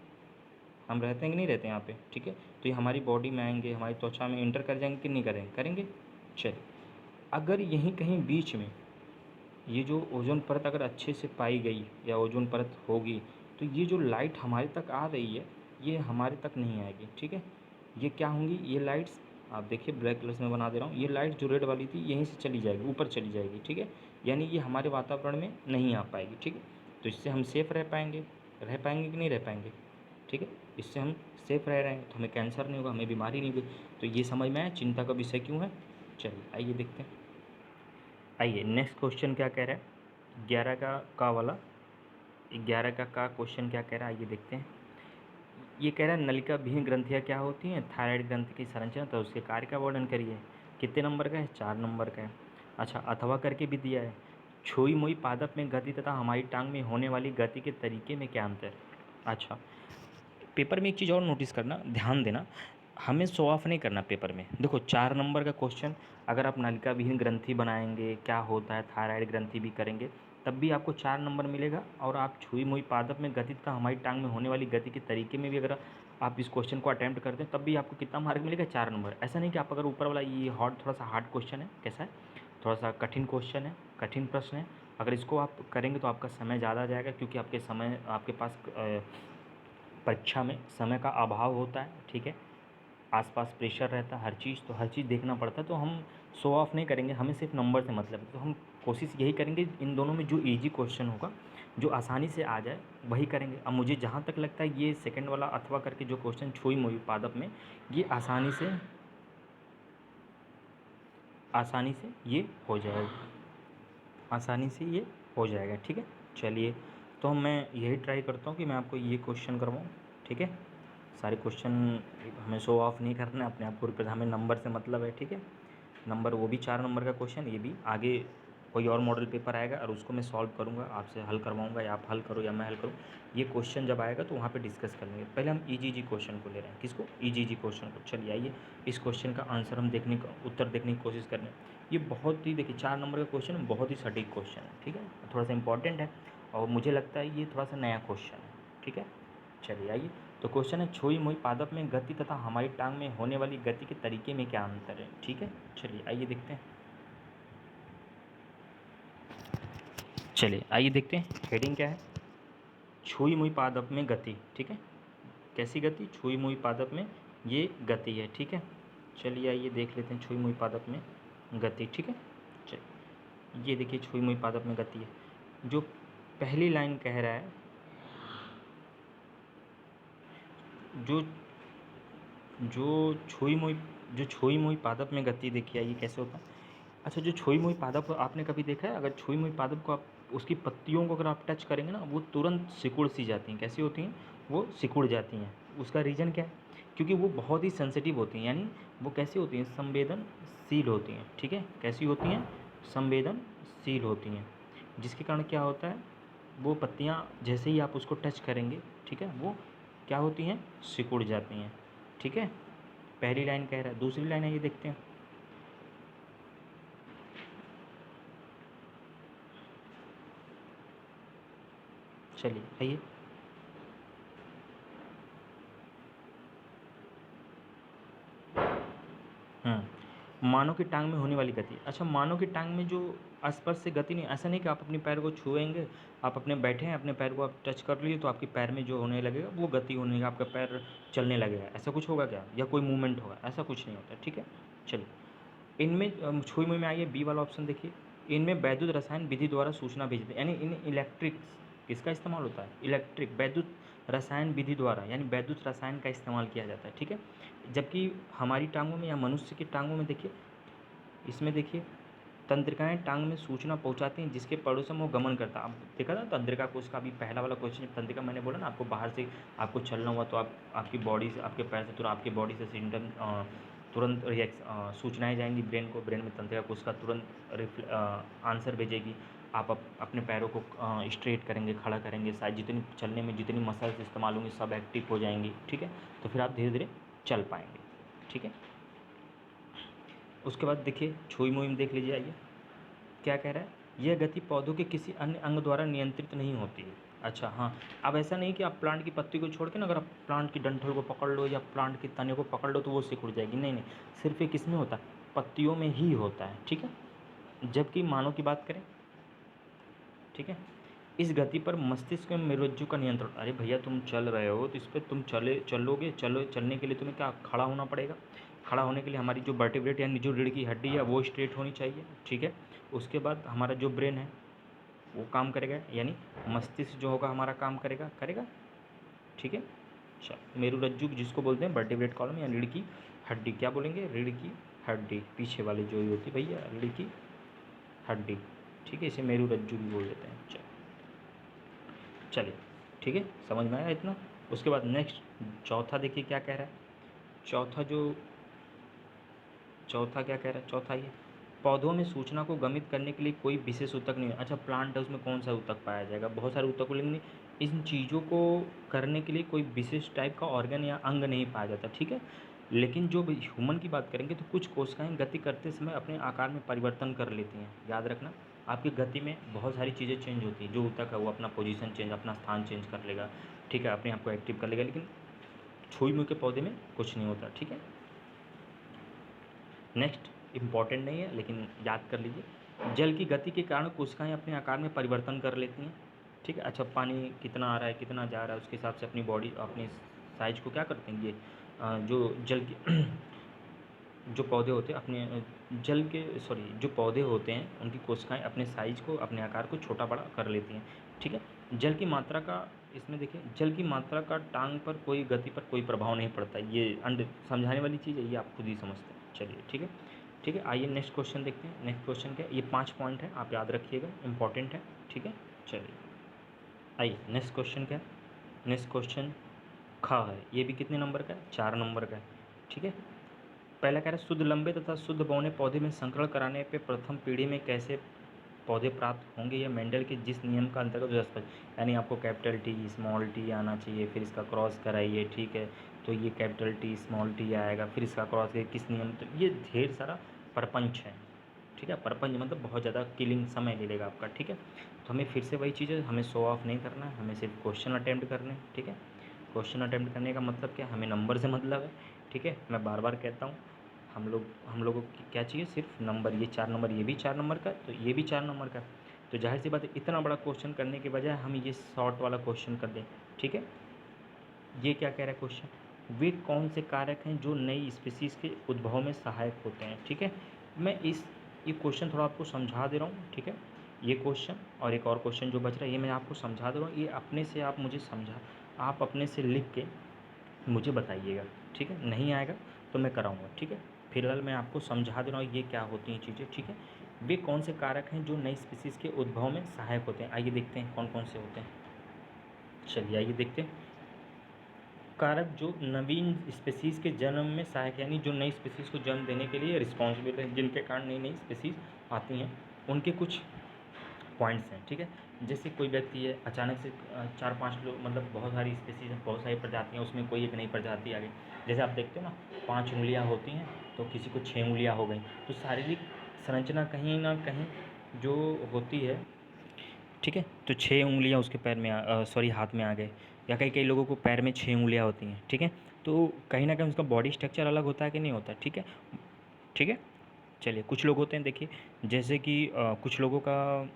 हम रहते हैं कि नहीं रहते हैं यहाँ पे, ठीक है। तो ये हमारी बॉडी में आएंगे, हमारी त्वचा में इंटर कर जाएंगे कि नहीं करेंगे, करेंगे। चलिए, अगर यहीं कहीं बीच में ये जो ओजोन परत अगर अच्छे से पाई गई या ओजोन परत होगी, तो ये जो लाइट हमारे तक आ रही है ये हमारे तक नहीं आएगी, ठीक है। ये क्या होंगी, ये लाइट्स, आप देखिए ब्लैक कलर में बना दे रहा हूँ, ये लाइट जो रेड वाली थी यहीं से चली जाएगी, ऊपर चली जाएगी, ठीक है। यानी ये हमारे वातावरण में नहीं आ पाएगी, ठीक है। तो इससे हम सेफ़ रह पाएंगे कि नहीं रह पाएंगे, ठीक है। इससे हम सेफ़ रह रहे हैं तो हमें कैंसर नहीं होगा, हमें बीमारी नहीं होगी। तो ये समझ में आया चिंता का विषय क्यों है। चलिए आइए देखते हैं, आइए नेक्स्ट क्वेश्चन क्या कह रहा है, 11 का वाला, 11 का क्वेश्चन क्या कह रहा है, आइए देखते हैं। ये कह रहा है नलिका विहीन ग्रंथियाँ क्या होती हैं, थायराइड ग्रंथि की संरचना, तो उसके कार्य का वर्णन करिए। कितने नंबर का है, 4 नंबर का है। अच्छा, अथवा करके भी दिया है, छुई मुई पादप में गति तथा हमारी टांग में होने वाली गति के तरीके में क्या अंतर है। अच्छा, पेपर में एक चीज़ और नोटिस करना, ध्यान देना, हमें शो ऑफ नहीं करना पेपर में। देखो 4 नंबर का क्वेश्चन, अगर आप नलिका विहीन ग्रंथि बनाएंगे, क्या होता है, थायराइड ग्रंथि भी करेंगे, तब भी आपको 4 नंबर मिलेगा। और आप छुई मुई पादप में गति तथा हमारी टांग में होने वाली गति के तरीके में भी अगर आप इस क्वेश्चन को अटैम्प्ट करते हैं तब भी आपको कितना मार्क मिलेगा, 4 नंबर। ऐसा नहीं कि आप अगर ऊपर वाला ये थोड़ा सा हार्ड क्वेश्चन है, कैसा है, थोड़ा सा कठिन क्वेश्चन है, कठिन प्रश्न है, अगर इसको आप करेंगे तो आपका समय ज़्यादा जाएगा, क्योंकि आपके पास परीक्षा में समय का अभाव होता है, ठीक है। आसपास प्रेशर रहता है, हर चीज़, तो हर चीज़ देखना पड़ता है, तो हम शो ऑफ नहीं करेंगे, हमें सिर्फ नंबर से मतलब है। तो हम कोशिश यही करेंगे इन दोनों में जो इजी क्वेश्चन होगा, जो आसानी से आ जाए वही करेंगे। अब मुझे जहाँ तक लगता है ये सेकंड वाला अथवा करके जो क्वेश्चन छुई मुई पादप में, ये आसानी से ये हो जाएगा, आसानी से ये हो जाएगा, ठीक है। चलिए, तो मैं यही ट्राई करता हूँ कि मैं आपको ये क्वेश्चन करवाऊँ, ठीक है। सारे क्वेश्चन हमें शो ऑफ नहीं करना है, अपने आप को रिप्रेजेंट, हमें नंबर से मतलब है, ठीक है। नंबर, वो भी 4 नंबर का क्वेश्चन, ये भी आगे कोई और मॉडल पेपर आएगा और उसको मैं सॉल्व करूँगा, आपसे हल करवाऊँगा, या आप हल करो या मैं हल करूँ। ये क्वेश्चन जब आएगा तो वहाँ पे डिस्कस कर लेंगे। पहले हम ईजी क्वेश्चन को ले रहे हैं, किसको, ईजी क्वेश्चन को। चलिए आइए, इस क्वेश्चन का आंसर हम देखने का, उत्तर देखने की कोशिश कर रहे हैं। ये बहुत ही, देखिए 4 नंबर का क्वेश्चन बहुत ही सटीक क्वेश्चन है, ठीक है, थोड़ा सा इंपॉर्टेंट है, और मुझे लगता है ये थोड़ा सा नया क्वेश्चन है, ठीक है। चलिए आइए, तो क्वेश्चन है छुई मुई पादप में गति तथा हमारी टांग में होने वाली गति के तरीके में क्या अंतर है, ठीक है। चलिए आइए देखते हैं, चलिए आइए देखते हैं, हेडिंग क्या है, छुई मुई पादप में गति, ठीक है। कैसी गति, छुई मुई पादप में ये गति है, ठीक है। चलिए आइए देख लेते हैं छुई मुई पादप में गति, ठीक है। चलिए, ये देखिए छुई मुई पादप में गति है, जो पहली लाइन कह रहा है, जो जो छुई मुई पादप में गति देखिए ये कैसे होता है। अच्छा, जो छुई मुई पादप आपने कभी देखा है? अगर छुई मुई पादप को आप उसकी पत्तियों को अगर आप टच करेंगे ना, वो तुरंत सिकुड़ सी जाती हैं। कैसी होती हैं? वो सिकुड़ जाती हैं। उसका रीज़न क्या है? क्योंकि वो बहुत ही सेंसिटिव होती हैं। यानी वो कैसी होती हैं? संवेदनशील होती हैं। ठीक है, कैसी होती हैं? संवेदनशील होती हैं, जिसके कारण क्या होता है, वो पत्तियाँ जैसे ही आप उसको टच करेंगे, ठीक है, वो क्या होती हैं? सिकुड़ जाती हैं। ठीक है, पहली लाइन कह रहा है। दूसरी लाइन है, ये देखते हैं। चलिए आइए। मानव की टांग में होने वाली गति। अच्छा, मानव की टांग में जो स्पर्श से गति नहीं, ऐसा नहीं कि आप अपने पैर को छुएंगे, आप अपने बैठे हैं, अपने पैर को आप टच कर लिए तो आपके पैर में जो होने लगेगा वो गति होने लगेगा, आपका पैर चलने लगेगा। ऐसा कुछ होगा क्या? या कोई मूवमेंट होगा? ऐसा कुछ नहीं होता। ठीक है, चलिए इनमें छुई मुई में आइए, बी वाला ऑप्शन देखिए। इनमें वैद्युत रसायन विधि द्वारा सूचना भेजते हैं, यानी इन इलेक्ट्रिक किसका इस्तेमाल होता है? इलेक्ट्रिक वैद्युत रसायन विधि द्वारा, यानी वैद्युत रसायन का इस्तेमाल किया जाता है। ठीक है, जबकि हमारी टांगों में या मनुष्य की टांगों में देखिए, इसमें देखिए तंत्रिकाएं टांग में सूचना पहुंचाती हैं जिसके पड़ोस में वो गमन करता है। अब देखा ना तंत्रिका कोश का भी पहला वाला क्वेश्चन, तंत्रिका मैंने बोला ना आपको, बाहर से आपको चलना हुआ तो आप आपकी बॉडी से, आपके पैर से तुरंत आपकी बॉडी से सिंटम तुरंत सूचनाएं जाएंगी ब्रेन को, ब्रेन में तंत्रिका कोश का तुरंत आंसर भेजेगी। आप अपने पैरों को स्ट्रेट करेंगे, खड़ा करेंगे, शायद जितनी चलने में जितनी मसल्स इस्तेमाल होंगी सब एक्टिव हो जाएंगी। ठीक है, तो फिर आप धीरे धीरे चल पाएंगे। ठीक है, उसके बाद देखिए छुई मुई में देख लीजिए। आइए क्या कह रहा है, यह गति पौधों के किसी अन्य अंग द्वारा नियंत्रित नहीं होती है। अच्छा हाँ, अब ऐसा नहीं कि आप प्लांट की पत्ती को छोड़ के ना अगर आप प्लांट की डंठल को पकड़ लो या प्लांट के तने को पकड़ लो तो वो सिकुड़ जाएगी। नहीं नहीं, सिर्फ ये किस में होता है? पत्तियों में ही होता है। ठीक है, जबकि मानव की बात करें, ठीक है, इस गति पर मस्तिष्क में मेरुरज्जु का नियंत्रण। अरे भैया तुम चल रहे हो तो इस पर तुम चलने के लिए तुम्हें क्या खड़ा होना पड़ेगा? खड़ा होने के लिए हमारी जो वर्टिब्रेट यानी जो रीढ़ की हड्डी है वो स्ट्रेट होनी चाहिए। ठीक है, उसके बाद हमारा जो ब्रेन है वो काम करेगा, यानी मस्तिष्क जो होगा हमारा काम करेगा करेगा। ठीक है, अच्छा, मेरुरज्जु जिसको बोलते हैं वर्टिब्रेट कॉलम या रीढ़ की हड्डी, क्या बोलेंगे? रीढ़ की हड्डी, पीछे वाली जो होती है भैया रीढ़ की हड्डी। ठीक है, इसे मेरुरज्जु भी बोल देते हैं। चलिए ठीक है, समझ में आया इतना। उसके बाद नेक्स्ट चौथा देखिए क्या कह रहा है। चौथा क्या कह रहा है? चौथा ये, पौधों में सूचना को गमित करने के लिए कोई विशेष ऊतक नहीं है। अच्छा, प्लांट है उसमें कौन सा ऊतक पाया जाएगा? बहुत सारे ऊतक, लेकिन इन चीज़ों को करने के लिए कोई विशेष टाइप का ऑर्गन या अंग नहीं पाया जाता। ठीक है, लेकिन जो ह्यूमन की बात करेंगे तो कुछ कोशिकाएं गति करते समय अपने आकार में परिवर्तन कर लेती हैं। याद रखना, आपकी गति में बहुत सारी चीज़ें चेंज होती हैं। जो ऊतक है वो अपना पोजीशन चेंज, अपना स्थान चेंज कर लेगा। ठीक है, अपने आप को एक्टिव कर लेगा, लेकिन छुई मुई के पौधे में कुछ नहीं होता। ठीक है, नेक्स्ट इम्पॉर्टेंट नहीं है लेकिन याद कर लीजिए। जल की गति के कारण कोशिकाएं अपने आकार में परिवर्तन कर लेती हैं। ठीक है, अच्छा पानी कितना आ रहा है कितना जा रहा है उसके हिसाब से अपनी बॉडी अपनी साइज को क्या करते हैं ये जो जल की जो पौधे होते हैं अपने जल के सॉरी जो पौधे होते हैं उनकी कोशिकाएं अपने साइज को अपने आकार को छोटा बड़ा कर लेती हैं। ठीक है, जल की मात्रा का, इसमें देखिए जल की मात्रा का टांग पर कोई गति पर कोई प्रभाव नहीं पड़ता। ये अंड समझाने वाली चीज़ है, ये आप खुद ही समझते हैं। चलिए ठीक है, ठीक है, आइए नेक्स्ट क्वेश्चन देखते हैं। नेक्स्ट क्वेश्चन क्या है? ये 5 पॉइंट है, आप याद रखिएगा, इंपॉर्टेंट है। ठीक है, चलिए आइए नेक्स्ट क्वेश्चन क्या है? नेक्स्ट क्वेश्चन ख है, ये भी कितने नंबर का है? 4 नंबर का है। ठीक है, पहला कह रहा है शुद्ध लंबे तथा शुद्ध बौने पौधे में संकरण कराने पे प्रथम पीढ़ी में कैसे पौधे प्राप्त होंगे? या मेंडल के जिस नियम का अंतर्गत जो स्पष्ट, यानी आपको कैपिटल टी स्मॉल टी आना चाहिए, फिर इसका क्रॉस कराइए। ठीक है, तो ये कैपिटल टी स्मॉल टी आएगा, फिर इसका क्रॉस किस नियम, तो ये ढेर सारा प्रपंच है। ठीक है, प्रपंच मतलब बहुत ज़्यादा किलिंग समय ले लेगा आपका। ठीक है, तो हमें फिर से वही चीज़ है, हमें शो ऑफ नहीं करना है, हमें सिर्फ क्वेश्चन अटैम्प्ट करने हैं। ठीक है, क्वेश्चन अटैम्प्ट करने का मतलब क्या? हमें नंबर से मतलब है। ठीक है, मैं बार बार कहता हूँ, हम लोगों की क्या चाहिए? सिर्फ नंबर। ये 4 नंबर, ये भी 4 नंबर का, तो ये भी 4 नंबर का। तो जाहिर सी बात है, इतना बड़ा क्वेश्चन करने के बजाय हम ये शॉर्ट वाला क्वेश्चन कर दें। ठीक है, ये क्या कह रहा है क्वेश्चन? वे कौन से कारक हैं जो नई स्पीसीज़ के उद्भव में सहायक होते हैं? ठीक है, मैं ये क्वेश्चन थोड़ा आपको समझा दे रहा हूँ। ठीक है, ये क्वेश्चन और एक और क्वेश्चन जो बच रहा है ये मैं आपको समझा दे रहा हूँ। ये अपने से आप मुझे समझा, आप अपने से लिख के मुझे बताइएगा, ठीक है। नहीं आएगा तो मैं कराऊँगा, ठीक है। फिलहाल मैं आपको समझा दे रहा हूँ ये क्या होती हैं चीज़ें, ठीक है। वे कौन से कारक हैं जो नई स्पीसीज़ के उद्भव में सहायक होते हैं, आइए देखते हैं कौन कौन से होते हैं। चलिए आइए देखते हैं। कारक जो नवीन स्पीसीज़ के जन्म में सहायक, यानी जो नई स्पीसीज़ को जन्म देने के लिए रिस्पॉन्सिबल है, जिनके कारण नई नई स्पीसीज़ आती हैं, उनके कुछ पॉइंट्स हैं, ठीक है। जैसे कोई व्यक्ति है, अचानक से 4-5 लोग, मतलब बहुत सारी स्पीसीज़ हैं, बहुत सारी प्रजातियाँ, उसमें कोई एक नई प्रजाति आ गई। जैसे आप देखते हो ना, 5 उँगलियाँ होती हैं तो किसी को 6 उँगलियाँ हो गई, तो शारीरिक संरचना कहीं ना कहीं जो होती है, ठीक है। तो 6 उँगलियाँ उसके पैर में सॉरी हाथ में आ गए, या कई कई लोगों को पैर में 6 उँगलियाँ होती हैं, ठीक है। तो कहीं ना कहीं उसका बॉडी स्ट्रक्चर अलग होता है कि नहीं होता, ठीक है, ठीक है। चलिए कुछ लोग होते हैं, देखिए, जैसे कि कुछ लोगों का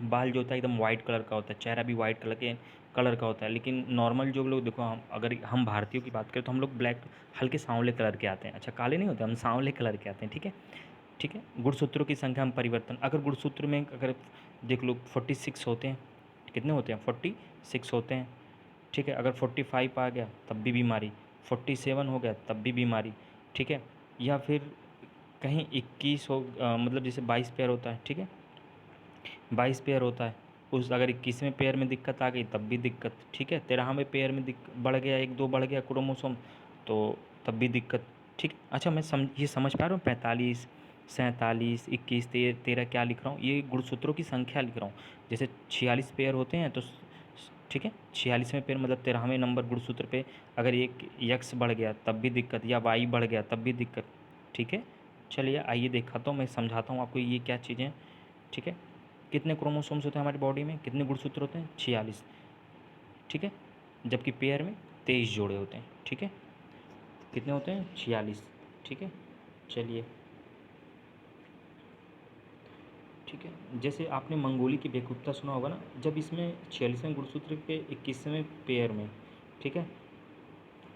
बाल जो होता है एकदम वाइट कलर का होता है, चेहरा भी वाइट कलर के कलर का होता है, लेकिन नॉर्मल जो लोग, देखो, हम अगर हम भारतीयों की बात करें तो हम लोग ब्लैक, हल्के सांवले कलर के आते हैं, अच्छा काले नहीं होते, हम सांवले कलर के आते हैं, ठीक है, ठीक है। गुणसूत्रों की संख्या में परिवर्तन, अगर गुणसूत्र में अगर देख लो 46 होते हैं, कितने होते हैं, 46 होते हैं, ठीक है। अगर 45 आ गया तब भी बीमारी, 47 हो गया तब भी बीमारी, ठीक है। या फिर कहीं 21 हो, मतलब जैसे 22 पेयर होता है, ठीक है, 22 पेयर होता है, उस अगर 21वें पेयर में दिक्कत आ गई तब भी दिक्कत, ठीक है। 13वें पेयर में बढ़ गया, 1-2 बढ़ गया क्रोमोसोम, तो तब भी दिक्कत, ठीक। अच्छा मैं ये समझ पा रहा हूँ, 45, 47, 21, 13 क्या लिख रहा हूँ, ये गुणसूत्रों की संख्या लिख रहा हूँ। जैसे 46 पेयर होते हैं तो ठीक है, 46वें पेयर मतलब 13वें नंबर गुणसूत्र पे अगर एक यक्स बढ़ गया तब भी दिक्कत, या वाई बढ़ गया तब भी दिक्कत, ठीक है। चलिए आइए दिखाता हूँ, मैं समझाता हूँ आपको ये क्या चीज़ें, ठीक है। कितने क्रोमोसोम्स होते हैं हमारी बॉडी में, कितने गुणसूत्र होते हैं, 46, ठीक है। जबकि पेयर में 23 जोड़े होते हैं, ठीक है। कितने होते हैं, 46, ठीक है। चलिए, ठीक है। जैसे आपने मंगोली की बेखुदता सुना होगा ना, जब इसमें 46वें गुणसूत्र के 21वें पेयर में, ठीक है,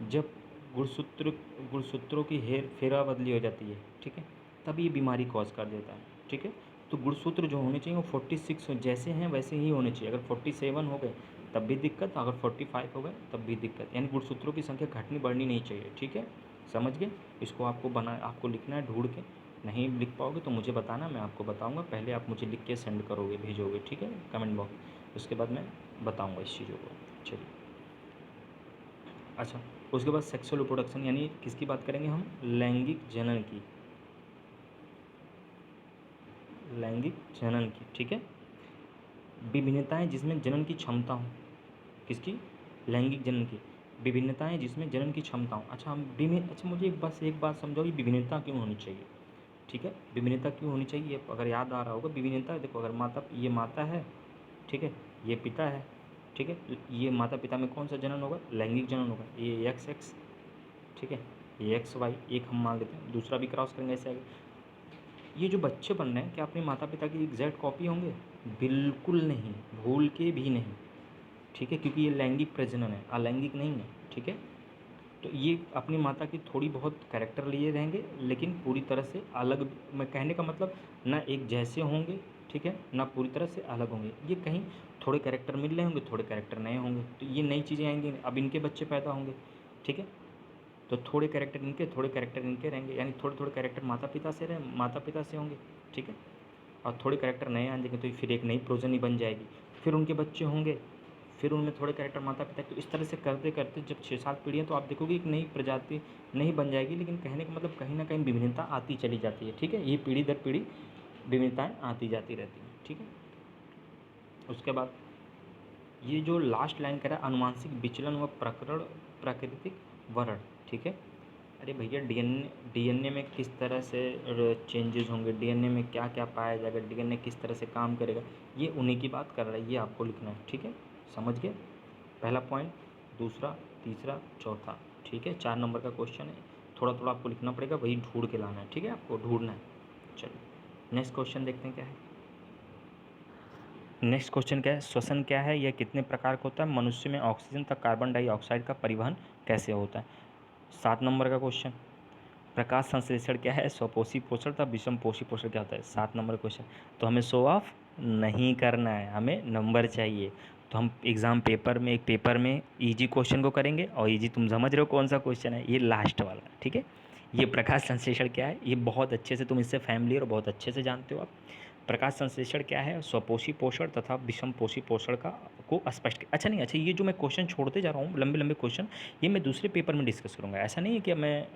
जब गुणसूत्रों की फेरा बदली हो जाती है, ठीक है, तब ये बीमारी कॉज कर देता है, ठीक है। तो गुणसूत्र जो होने चाहिए वो 46 जैसे हैं वैसे ही होने चाहिए, अगर 47 हो गए तब भी दिक्कत, अगर 45 हो गए तब भी दिक्कत, यानी गुणसूत्रों की संख्या घटनी बढ़नी नहीं चाहिए, ठीक है। समझ गए। इसको आपको लिखना है ढूंढ के, नहीं लिख पाओगे तो मुझे बताना, मैं आपको बताऊंगा, पहले आप मुझे लिख के सेंड करोगे, भेजोगे, ठीक है, कमेंट बॉक्स, उसके बाद मैं बताऊंगा इस चीज़ों को। चलिए, अच्छा, उसके बाद सेक्सुअल रिप्रोडक्शन, यानी किसकी बात करेंगे हम, लैंगिक जनन की, लैंगिक जनन की, ठीक है। विभिन्नताएं जिसमें जनन की क्षमता हो, किसकी, लैंगिक जनन की, विभिन्नताएं जिसमें जनन की क्षमता हो। अच्छा, हम विभिन्न, अच्छा मुझे बस एक बात समझाओ, ये विभिन्नता क्यों होनी चाहिए, ठीक है, विभिन्नता क्यों होनी चाहिए, अगर याद आ रहा होगा, विभिन्नता देखो, अगर ये माता है, ठीक है, ये पिता है, ठीक है, ये माता पिता में कौन सा जनन होगा, लैंगिक जनन होगा, ये एक्स एक्स, ठीक है, ये एक्स वाई, एक हम मान लेते हैं, दूसरा भी क्रॉस करेंगे ऐसे आगे। ये जो बच्चे बन रहे हैं क्या अपने माता पिता की एग्जैक्ट कॉपी होंगे, बिल्कुल नहीं, भूल के भी नहीं, ठीक है, क्योंकि ये लैंगिक प्रजनन है, अलैंगिक नहीं है, ठीक है। तो ये अपनी माता की थोड़ी बहुत कैरेक्टर लिए रहेंगे, लेकिन पूरी तरह से अलग, मैं कहने का मतलब, ना एक जैसे होंगे, ठीक है, ना पूरी तरह से अलग होंगे, ये कहीं थोड़े कैरेक्टर मिल रहे होंगे, थोड़े कैरेक्टर नए होंगे, तो ये नई चीज़ें आएंगी, अब इनके बच्चे पैदा होंगे, ठीक है, तो थोड़े कैरेक्टर इनके, थोड़े कैरेक्टर इनके रहेंगे, यानी थोड़े थोड़े कैरेक्टर माता पिता से होंगे, ठीक है, और थोड़े कैरेक्टर नए आ जाएंगे, तो फिर एक नई प्रोजनी बन जाएगी, फिर उनके बच्चे होंगे, फिर उनमें थोड़े कैरेक्टर माता पिता, तो इस तरह से करते करते जब 6-7 पीढ़ियाँ, तो आप देखोगे एक नई प्रजाति नहीं बन जाएगी, लेकिन कहने का मतलब कहीं ना कहीं विभिन्नता आती चली जाती है, ठीक है, ये पीढ़ी दर पीढ़ी विभिन्नताएँ आती जाती रहती हैं, ठीक है। उसके बाद ये जो लास्ट लाइन कह रहा है, अनुवांशिक विचलन व प्रकरण प्राकृतिक वर्ण, ठीक है। अरे भैया, डीएनए में किस तरह से चेंजेस होंगे, डीएनए में क्या क्या पाया जाएगा, डीएनए किस तरह से काम करेगा, ये उन्हीं की बात कर रहा है, ये आपको लिखना है, ठीक है, समझ गए, पहला पॉइंट, दूसरा, तीसरा, चौथा, ठीक है, 4 नंबर का क्वेश्चन है, थोड़ा थोड़ा आपको लिखना पड़ेगा, वही ढूंढ के लाना है, ठीक है, आपको ढूंढना है। चलिए नेक्स्ट क्वेश्चन देखते हैं क्या है। नेक्स्ट क्वेश्चन क्या है, श्वसन क्या है, यह कितने प्रकार का होता है, मनुष्य में ऑक्सीजन तक कार्बन डाइऑक्साइड का परिवहन कैसे होता है। 7 नंबर का क्वेश्चन, प्रकाश संश्लेषण क्या है, स्वपोषी पोषण तथा विषम पोषी पोषण क्या होता है। 7 नंबर क्वेश्चन, तो हमें शो ऑफ नहीं करना है, हमें नंबर चाहिए, तो हम एग्ज़ाम पेपर में, एक पेपर में ईजी क्वेश्चन को करेंगे, और ईजी तुम समझ रहे हो कौन सा क्वेश्चन है, ये लास्ट वाला, ठीक है। ये प्रकाश संश्लेषण क्या है, ये बहुत अच्छे से तुम इससे फैमिलियर और बहुत अच्छे से जानते हो आप। प्रकाश संश्लेषण क्या है, स्वपोषी पोषण तथा विषम पोषी पोषण का को स्पष्ट। अच्छा नहीं, अच्छा ये जो मैं क्वेश्चन छोड़ते जा रहा हूँ, लंबे लंबे क्वेश्चन, ये मैं दूसरे पेपर में डिस्कस करूँगा। ऐसा नहीं है कि मैं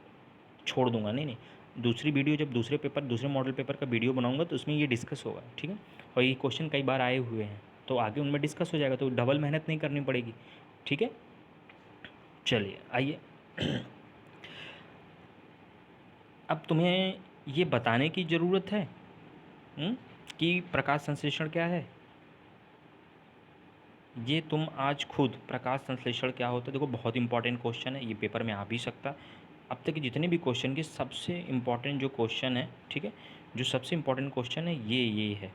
छोड़ दूंगा, नहीं नहीं, दूसरी वीडियो जब दूसरे पेपर, दूसरे मॉडल पेपर का वीडियो बनाऊंगा तो उसमें ये डिस्कस होगा, ठीक है। और ये क्वेश्चन कई बार आए हुए हैं तो आगे उनमें डिस्कस हो जाएगा, तो डबल मेहनत नहीं करनी पड़ेगी, ठीक है। चलिए आइए, अब तुम्हें ये बताने की ज़रूरत है कि प्रकाश संश्लेषण क्या है। ये तुम आज खुद, प्रकाश संश्लेषण क्या होता है, देखो बहुत इंपॉर्टेंट क्वेश्चन है, ये पेपर में आ भी सकता है। अब तक जितने भी क्वेश्चन के सबसे इम्पॉर्टेंट जो क्वेश्चन है, ठीक है, जो सबसे इम्पॉर्टेंट क्वेश्चन है ये है,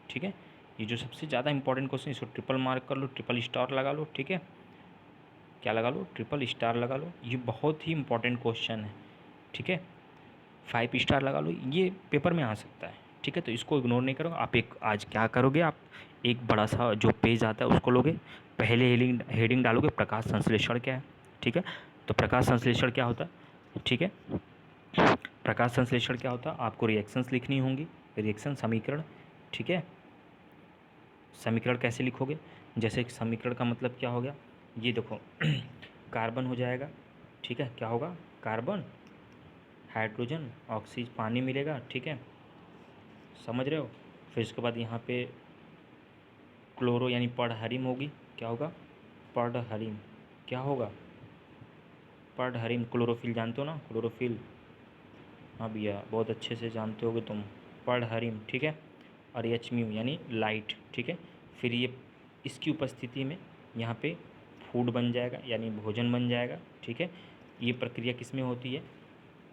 ठीक है। ये जो सबसे ज़्यादा इंपॉर्टेंट क्वेश्चन, इसको ट्रिपल मार्क कर लो, ट्रिपल स्टार लगा लो, ठीक है। क्या लगा लो, ट्रिपल स्टार लगा लो, ये बहुत ही इंपॉर्टेंट क्वेश्चन है, ठीक है। 5 स्टार लगा लो, ये पेपर में आ सकता है, ठीक है। तो इसको इग्नोर नहीं करो आप। एक आज क्या करोगे आप, एक बड़ा सा जो पेज आता है उसको लोगे, पहले हेडिंग डालोगे प्रकाश संश्लेषण क्या है, ठीक है। तो प्रकाश संश्लेषण क्या होता है, ठीक है। प्रकाश संश्लेषण क्या होता है, आपको रिएक्शंस लिखनी होंगी, रिएक्शन समीकरण, ठीक है। समीकरण कैसे लिखोगे, जैसे समीकरण का मतलब क्या हो गया, ये देखो कार्बन हो जाएगा, ठीक है। क्या होगा, कार्बन, हाइड्रोजन, ऑक्सीजन, पानी मिलेगा, ठीक है, समझ रहे हो। फिर उसके बाद यहाँ पे क्लोरो यानी पढ़हरिम होगी, क्या होगा, पढ़हरिम, क्या होगा, पढ़हरिम। क्लोरोफिल जानते हो ना, क्लोरोफिल, हाँ भैया बहुत अच्छे से जानते होगे तुम, पढ़हरिम, ठीक है। और एच म्यू यानी लाइट, ठीक है। फिर ये इसकी उपस्थिति में यहाँ पे फूड बन जाएगा यानी भोजन बन जाएगा, ठीक है। ये प्रक्रिया किस में होती है,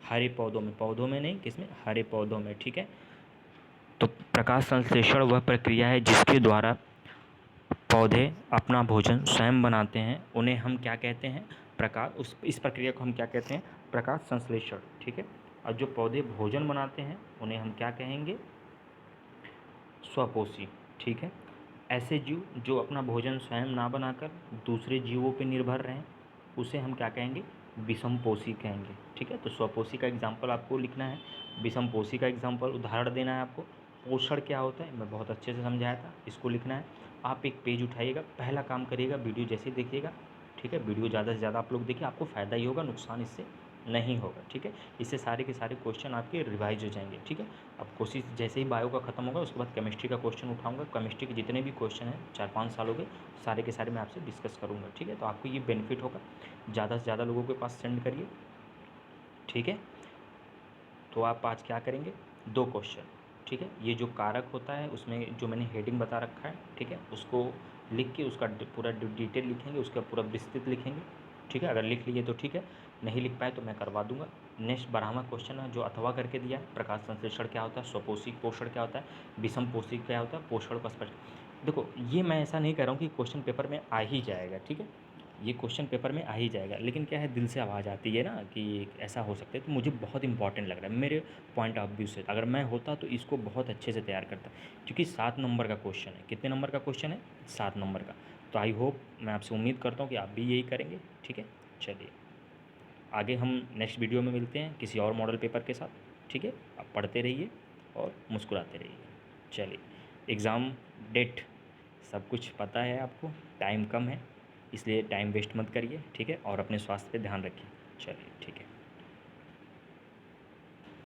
हरे पौधों में, पौधों में नहीं, किस में, हरे पौधों में, ठीक है। तो प्रकाश संश्लेषण वह प्रक्रिया है जिसके द्वारा पौधे अपना भोजन स्वयं बनाते हैं, उन्हें हम क्या कहते हैं, प्रकाश, इस प्रक्रिया को हम क्या कहते हैं, प्रकाश संश्लेषण, ठीक है। और जो पौधे भोजन बनाते हैं उन्हें हम क्या कहेंगे, स्वपोषी, ठीक है। ऐसे जीव जो अपना भोजन स्वयं ना बनाकर दूसरे जीवों पर निर्भर रहें, उसे हम क्या कहेंगे, विषमपोषी कहेंगे, ठीक है। तो स्वपोषी का एग्जाम्पल आपको लिखना है, विषमपोषी का एग्जाम्पल उदाहरण देना है आपको। पोषण क्या होता है मैं बहुत अच्छे से समझाया था, इसको लिखना है। आप एक पेज उठाइएगा, पहला काम करिएगा, वीडियो जैसे देखिएगा, ठीक है। वीडियो ज़्यादा से ज़्यादा आप लोग देखिए, आपको फ़ायदा ही होगा, नुकसान इससे नहीं होगा, ठीक है। इससे सारे के सारे क्वेश्चन आपके रिवाइज हो जाएंगे, ठीक है। अब कोशिश जैसे ही बायो का खत्म होगा उसके बाद केमिस्ट्री का क्वेश्चन उठाऊंगा, केमिस्ट्री के जितने भी क्वेश्चन हैं 4-5 सालों के, सारे के सारे मैं आपसे डिस्कस करूंगा, ठीक है। तो आपको ये बेनिफिट होगा, ज़्यादा से ज़्यादा लोगों के पास सेंड करिए, ठीक है। तो आप आज क्या करेंगे, 2 क्वेश्चन, ठीक है। ये जो कारक होता है उसमें जो मैंने हेडिंग बता रखा है, ठीक है, उसको लिख के उसका पूरा डिटेल लिखेंगे, उसका पूरा विस्तृत लिखेंगे, ठीक है। अगर लिख लिए तो ठीक है, नहीं लिख पाए तो मैं करवा दूंगा। नेक्स्ट 12वां क्वेश्चन है जो अथवा करके दिया है, प्रकाश संश्लेषण क्या होता है, स्वपोषी पोषण क्या होता है, विषम पोषी क्या होता है, पोषण का स्पष्ट। देखो ये मैं ऐसा नहीं कह रहा हूँ कि क्वेश्चन पेपर में आ ही जाएगा, ठीक है, ये क्वेश्चन पेपर में आ ही जाएगा, लेकिन क्या है, दिल से आवाज़ आती है ना कि ऐसा हो सकता है, तो मुझे बहुत इंपॉर्टेंट लग रहा है मेरे पॉइंट ऑफ व्यू से। अगर मैं होता तो इसको बहुत अच्छे से तैयार करता, क्योंकि 7 नंबर का क्वेश्चन है। कितने नंबर का क्वेश्चन है, 7 नंबर का। तो आई होप, मैं आपसे उम्मीद करता हूँ कि आप भी यही करेंगे, ठीक है। चलिए आगे हम नेक्स्ट वीडियो में मिलते हैं किसी और मॉडल पेपर के साथ, ठीक है। आप पढ़ते रहिए और मुस्कुराते रहिए। चलिए, एग्ज़ाम डेट सब कुछ पता है आपको, टाइम कम है, इसलिए टाइम वेस्ट मत करिए, ठीक है। और अपने स्वास्थ्य पे ध्यान रखिए। चलिए ठीक है।